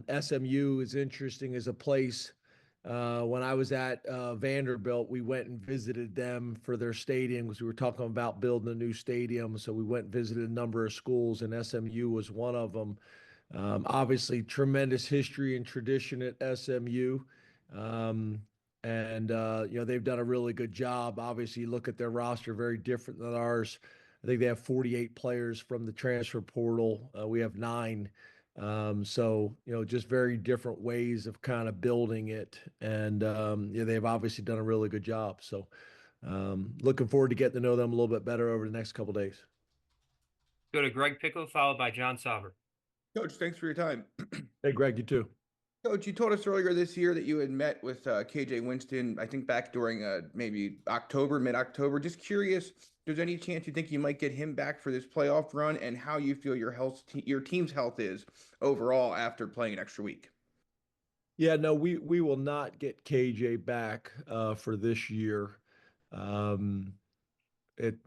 SMU is interesting as a place. When I was at Vanderbilt, we went and visited them for their stadium because we were talking about building a new stadium. So we went and visited a number of schools, and SMU was one of them. Obviously, tremendous history and tradition at SMU. Um, and they've done a really good job. Obviously, you look at their roster, very different than ours. I think they have 48 players from the transfer portal. We have nine. Just very different ways of kind of building it. And they've obviously done a really good job. So looking forward to getting to know them a little bit better over the next couple of days. Go to Greg Pickle, followed by John Sauber. Coach, thanks for your time. Hey, Greg, you too. Coach, you told us earlier this year that you had met with KJ Winston, I think back during maybe October, mid-October. Just curious, there's any chance you think you might get him back for this playoff run, and how you feel your team's health is overall after playing an extra week? Yeah, no, we will not get KJ back for this year. Um,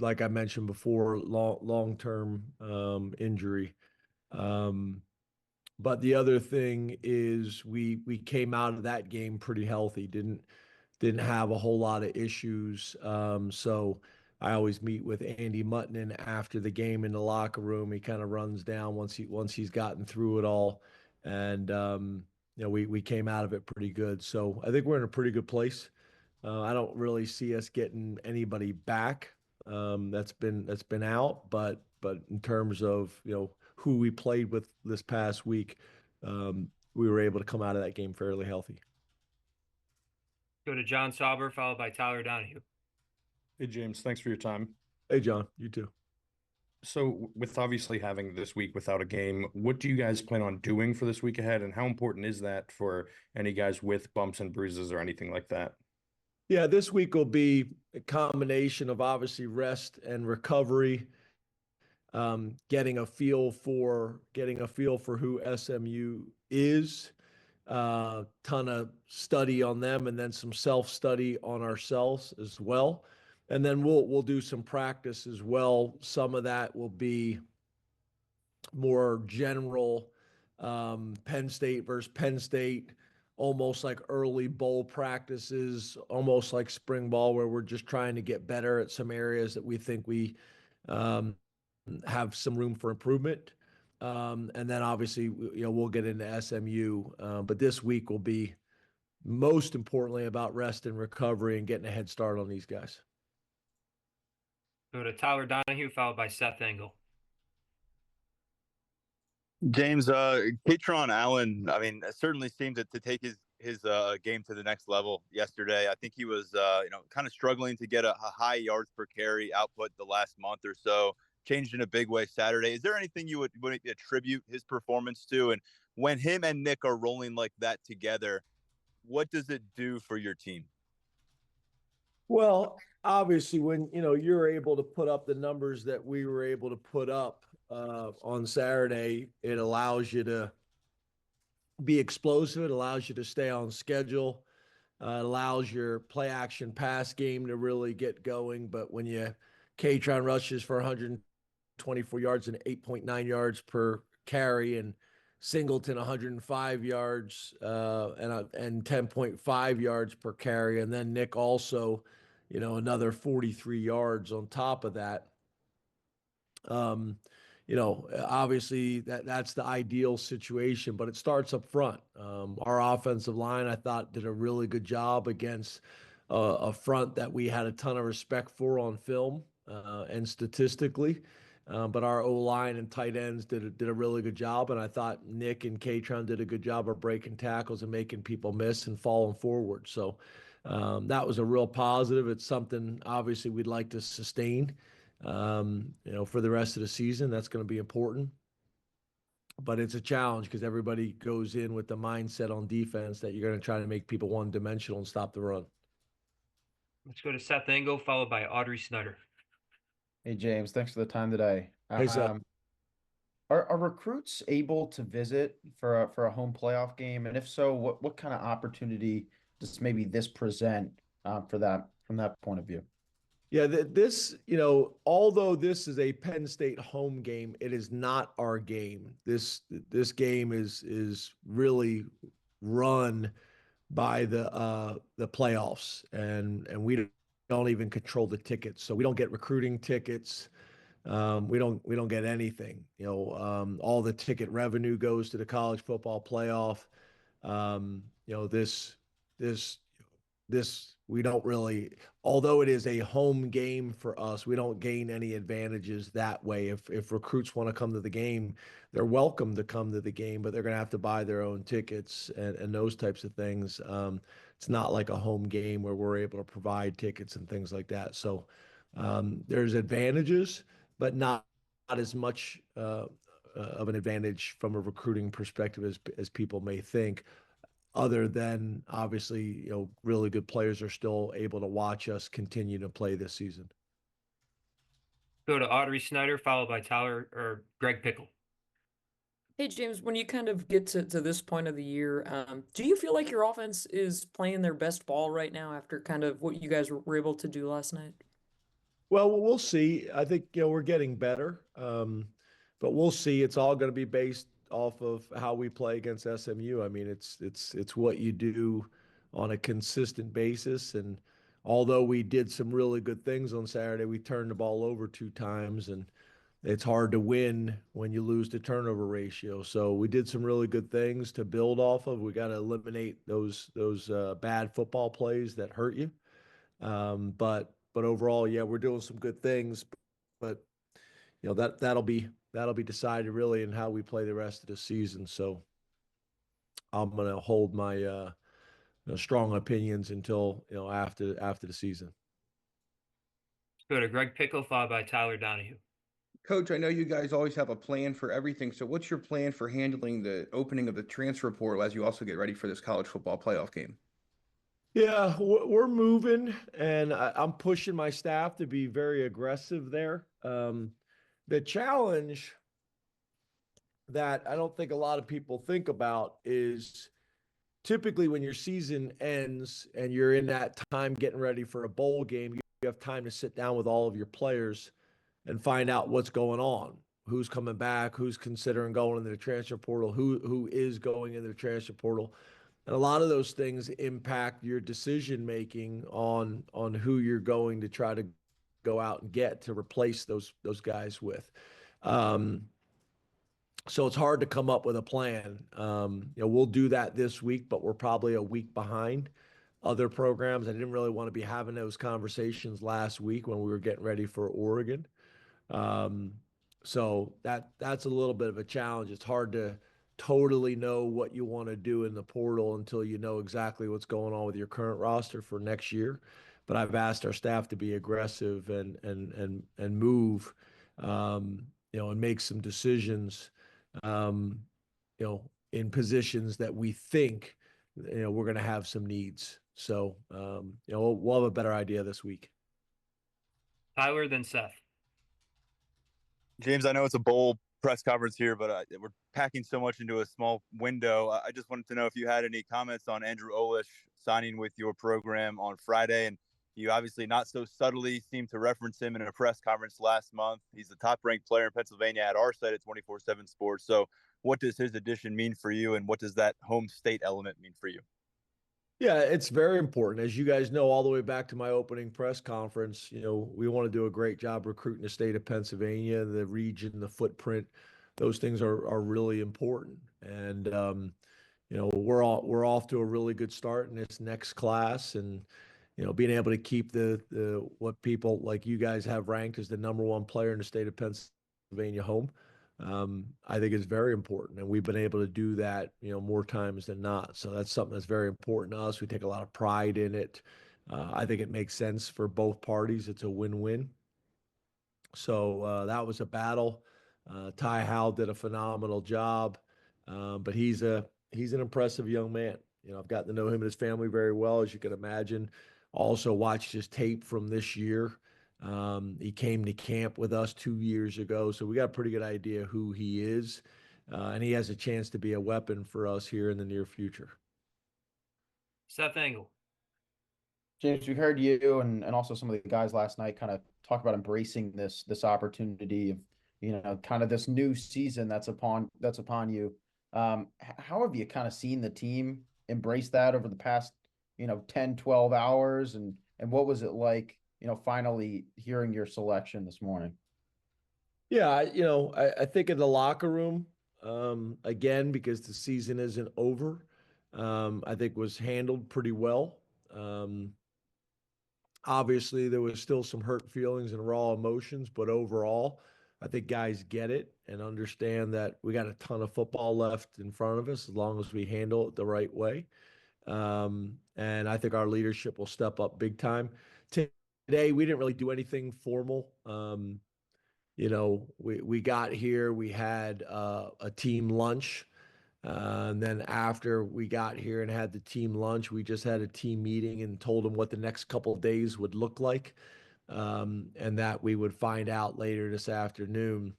like I mentioned before, long-term injury. Um, but the other thing is we came out of that game pretty healthy. Didn't have a whole lot of issues. So I always meet with Andy Mutton after the game in the locker room. He kind of runs down once he's gotten through it all, and we came out of it pretty good. So I think we're in a pretty good place. I don't really see us getting anybody back. That's been out, but in terms of who we played with this past week, we were able to come out of that game fairly healthy. Go to John Sauber, followed by Tyler Donahue. Hey, James, thanks for your time. Hey, John, you too. So, with obviously having this week without a game, what do you guys plan on doing for this week ahead, and how important is that for any guys with bumps and bruises or anything like that? Yeah, this week will be a combination of obviously rest and recovery, getting a feel for who SMU is, ton of study on them, and then some self-study on ourselves as well. And then we'll do some practice as well. Some of that will be more general, Penn State versus Penn State, almost like early bowl practices, almost like spring ball, where we're just trying to get better at some areas that we think we um, have some room for improvement. And then obviously, we'll get into SMU, but this week will be most importantly about rest and recovery and getting a head start on these guys. Go to Tyler Donahue, followed by Seth Engel. James, Kaytron Allen, I mean, certainly seemed to take his game to the next level yesterday. I think he was, kind of struggling to get a high yards per carry output the last month or so. Changed in a big way Saturday. Is there anything you would attribute his performance to? And when him and Nick are rolling like that together, what does it do for your team? Well, obviously, when you're able to put up the numbers that we were able to put up on Saturday, it allows you to be explosive. It allows you to stay on schedule. It allows your play action pass game to really get going. But when Kaytron rushes for 124 yards and 8.9 yards per carry, and Singleton 105 yards and 10.5 yards per carry, and then Nick also, another 43 yards on top of that. Obviously that's the ideal situation, but it starts up front. Our offensive line, I thought, did a really good job against a front that we had a ton of respect for on film and statistically. But our O-line and tight ends did a really good job, and I thought Nick and Kaytron did a good job of breaking tackles and making people miss and falling forward. So that was a real positive. It's something obviously we'd like to sustain, for the rest of the season. That's going to be important. But it's a challenge because everybody goes in with the mindset on defense that you're going to try to make people one-dimensional and stop the run. Let's go to Seth Engel, followed by Audrey Snyder. Hey, James, thanks for the time today. Hey, Seth. Are recruits able to visit for a home playoff game? And if so, what kind of opportunity does maybe this present for that from that point of view? Yeah, although this is a Penn State home game, it is not our game. This game is really run by the playoffs, and we don't even control the tickets, so we don't get recruiting tickets. We don't get anything. All the ticket revenue goes to the college football playoff. This this we don't really, although it is a home game for us, we don't gain any advantages that way. If recruits want to come to the game, they're welcome to come to the game, but they're going to have to buy their own tickets and those types of things. It's not like a home game where we're able to provide tickets and things like that. So there's advantages, but not as much of an advantage from a recruiting perspective as people may think, other than obviously, really good players are still able to watch us continue to play this season. Go to Audrey Snyder, followed by Tyler or Greg Pickle. Hey, James, when you kind of get to this point of the year, do you feel like your offense is playing their best ball right now after kind of what you guys were able to do last night? Well, we'll see. I think, we're getting better. But we'll see. It's all going to be based off of how we play against SMU. I mean, it's what you do on a consistent basis. And although we did some really good things on Saturday, we turned the ball over 2 times, and it's hard to win when you lose the turnover ratio. So we did some really good things to build off of. We got to eliminate those bad football plays that hurt you. But overall, yeah, we're doing some good things. But that'll be decided really in how we play the rest of the season. So I'm gonna hold my strong opinions until after the season. Go to Greg Pickle, followed by Tyler Donahue. Coach, I know you guys always have a plan for everything. So what's your plan for handling the opening of the transfer portal as you also get ready for this college football playoff game? Yeah, we're moving, and I'm pushing my staff to be very aggressive there. The challenge that I don't think a lot of people think about is typically when your season ends and you're in that time getting ready for a bowl game, you have time to sit down with all of your players and find out what's going on, who's coming back, who's considering going into the transfer portal, who is going into the transfer portal. And a lot of those things impact your decision making on who you're going to try to go out and get to replace those guys with. So it's hard to come up with a plan. We'll do that this week, but we're probably a week behind other programs. I didn't really want to be having those conversations last week when we were getting ready for Oregon. So that's a little bit of a challenge. It's hard to totally know what you want to do in the portal until you know exactly what's going on with your current roster for next year. But I've asked our staff to be aggressive and move, and make some decisions, in positions that we think, we're going to have some needs. So, we'll have a better idea this week. Tyler, then Seth. James, I know it's a bowl press conference here, but we're packing so much into a small window. I just wanted to know if you had any comments on Andrew Olesh signing with your program on Friday. And you obviously not so subtly seemed to reference him in a press conference last month. He's the top-ranked player in Pennsylvania at our site at 24/7 Sports. So what does his addition mean for you, and what does that home state element mean for you? Yeah, it's very important. As you guys know, all the way back to my opening press conference, we want to do a great job recruiting the state of Pennsylvania, the region, the footprint. Those things are really important. And we're off to a really good start in this next class, and being able to keep the what people like you guys have ranked as the #1 player in the state of Pennsylvania home. I think it's very important, and we've been able to do that, more times than not. So that's something that's very important to us. We take a lot of pride in it. I think it makes sense for both parties. It's a win-win. So that was a battle. Ty Howell did a phenomenal job, but he's an impressive young man. I've gotten to know him and his family very well, as you can imagine. Also watched his tape from this year. He came to camp with us 2 years ago, so we got a pretty good idea who he is, and he has a chance to be a weapon for us here in the near future. Seth Engel. James, we heard you and also some of the guys last night kind of talk about embracing this opportunity of, kind of this new season that's upon you. How have you kind of seen the team embrace that over the past, 10, 12 hours? And what was it like, finally hearing your selection this morning? Yeah, I think in the locker room, again, because the season isn't over, I think was handled pretty well. Um, Obviously, there was still some hurt feelings and raw emotions, but overall, I think guys get it and understand that we got a ton of football left in front of us as long as we handle it the right way. And I think our leadership will step up big time. Today, we didn't really do anything formal. We got here, we had a team lunch. And then after we got here and had the team lunch, we just had a team meeting and told them what the next couple of days would look like. And that we would find out later this afternoon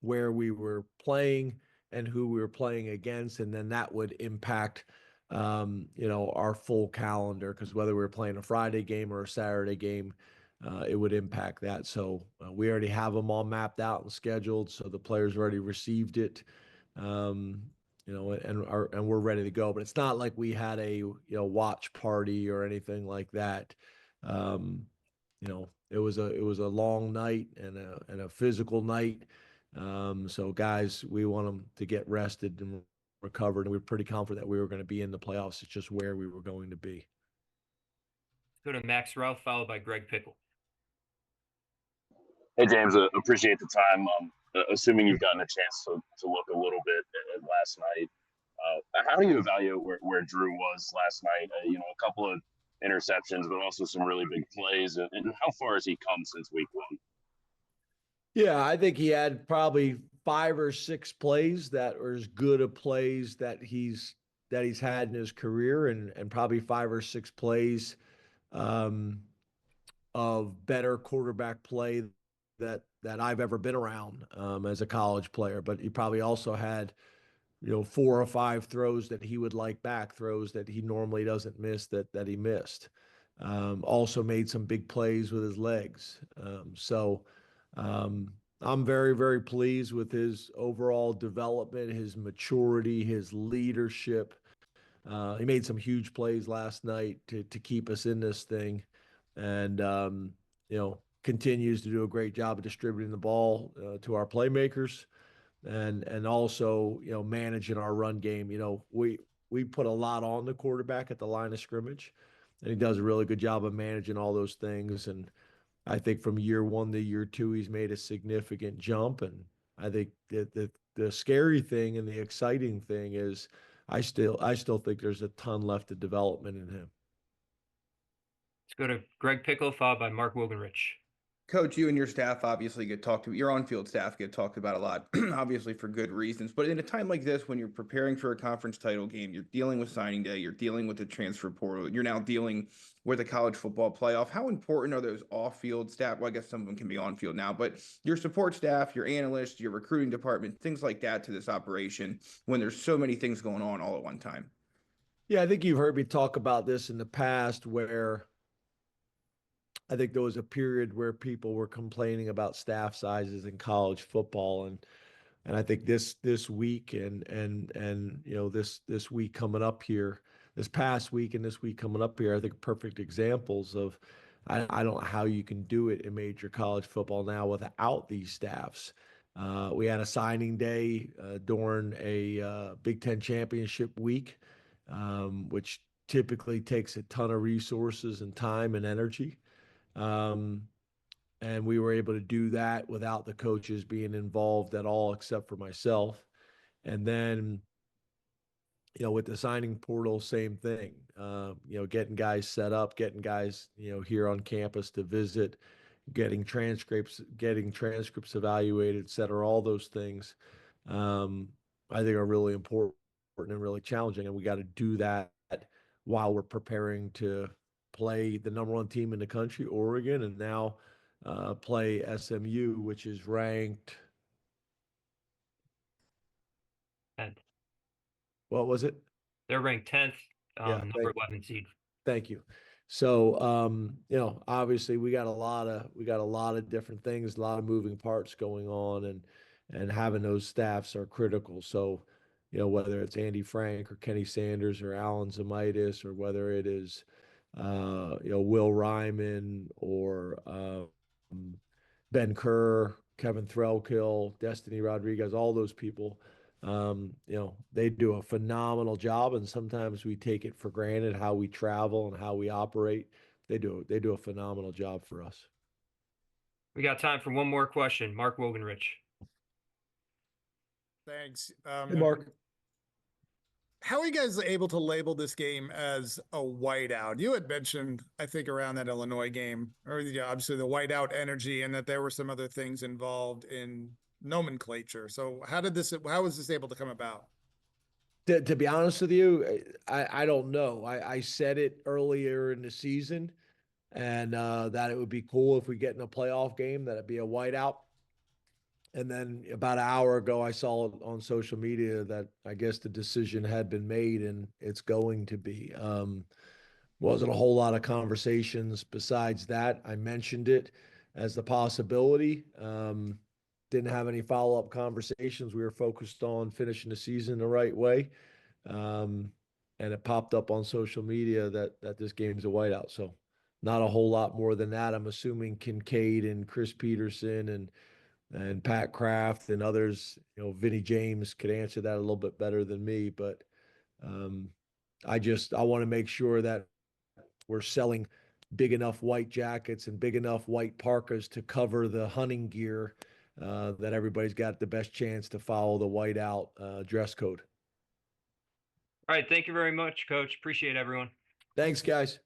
where we were playing and who we were playing against. And then that would impact, our full calendar, because whether we were playing a Friday game or a Saturday game, it would impact that. So we already have them all mapped out and scheduled. So the players already received it. And we're ready to go. But it's not like we had a watch party or anything like that. It was a long night and a physical night. So guys, we want them to get rested and recovered, and we're pretty confident that we were going to be in the playoffs. It's just where we were going to be. Go to Max Ralph, followed by Greg Pickle. Hey, James, appreciate the time. Assuming you've gotten a chance to look a little bit at last night, how do you evaluate where Drew was last night? A couple of interceptions, but also some really big plays. And how far has he come since week one? Yeah, I think he had probably 5 or 6 plays that were as good a plays that he's had in his career, and probably 5 or 6 plays of better quarterback play that I've ever been around as a college player. But he probably also had 4 or 5 throws that he would like back, throws that he normally doesn't miss that he missed. Also made some big plays with his legs. I'm very, very pleased with his overall development, his maturity, his leadership. He made some huge plays last night to keep us in this thing, and continues to do a great job of distributing the ball to our playmakers, and also managing our run game. We put a lot on the quarterback at the line of scrimmage, and he does a really good job of managing all those things. And I think from year 1 to year 2, he's made a significant jump. And I think that the scary thing and the exciting thing is I still think there's a ton left of development in him. Let's go to Greg Pickle, followed by Mark Wogenrich. Coach, you and your staff obviously get talked to. Your on-field staff get talked about a lot, obviously for good reasons. But in a time like this, when you're preparing for a conference title game, you're dealing with signing day, you're dealing with the transfer portal, you're now dealing with a college football playoff. How important are those off-field staff? Well, I guess some of them can be on-field now, but your support staff, your analysts, your recruiting department, things like that to this operation when there's so many things going on all at one time? Yeah, I think you've heard me talk about this in the past, where I think there was a period where people were complaining about staff sizes in college football, and I think this week and this week coming up here, this past week and this week coming up here, I think perfect examples of I don't know how you can do it in major college football now without these staffs. We had a signing day during a Big Ten championship week, which typically takes a ton of resources and time and energy. And we were able to do that without the coaches being involved at all, except for myself. And then, with the signing portal, same thing. Getting guys set up, getting guys, here on campus to visit, getting transcripts evaluated, et cetera. All those things, I think are really important and really challenging. And we got to do that while we're preparing to play the #1 team in the country, Oregon, and now play SMU, which is ranked. And What was it? they're ranked 10th, Yeah, number 11 seed. Thank you. So, obviously we got a lot of different things, a lot of moving parts going on, and having those staffs are critical. So, whether it's Andy Frank or Kenny Sanders or Alan Zamitis, or whether it is, Will Ryman or Ben Kerr, Kevin Threlkill, Destiny Rodriguez, all those people, they do a phenomenal job, and sometimes we take it for granted how we travel and how we operate. They do a phenomenal job for us. We got time for one more question. Mark Wogenrich. Thanks. Hey, Mark. How are you guys able to label this game as a whiteout? You had mentioned, I think, around that Illinois game, or obviously the whiteout energy, and that there were some other things involved in nomenclature. So how was this able to come about? To be honest with you, I don't know. I said it earlier in the season, and that it would be cool if we get in a playoff game, that it'd be a whiteout. And then about an hour ago, I saw on social media that I guess the decision had been made and it's going to be. Wasn't a whole lot of conversations besides that. I mentioned it as the possibility. Didn't have any follow-up conversations. We were focused on finishing the season the right way. And it popped up on social media that this game's a whiteout. So not a whole lot more than that. I'm assuming Kincaid and Chris Peterson and Pat Kraft and others, Vinny James could answer that a little bit better than me. But I want to make sure that we're selling big enough white jackets and big enough white parkas to cover the hunting gear, that everybody's got the best chance to follow the whiteout dress code. All right. Thank you very much, Coach. Appreciate it, everyone. Thanks, guys.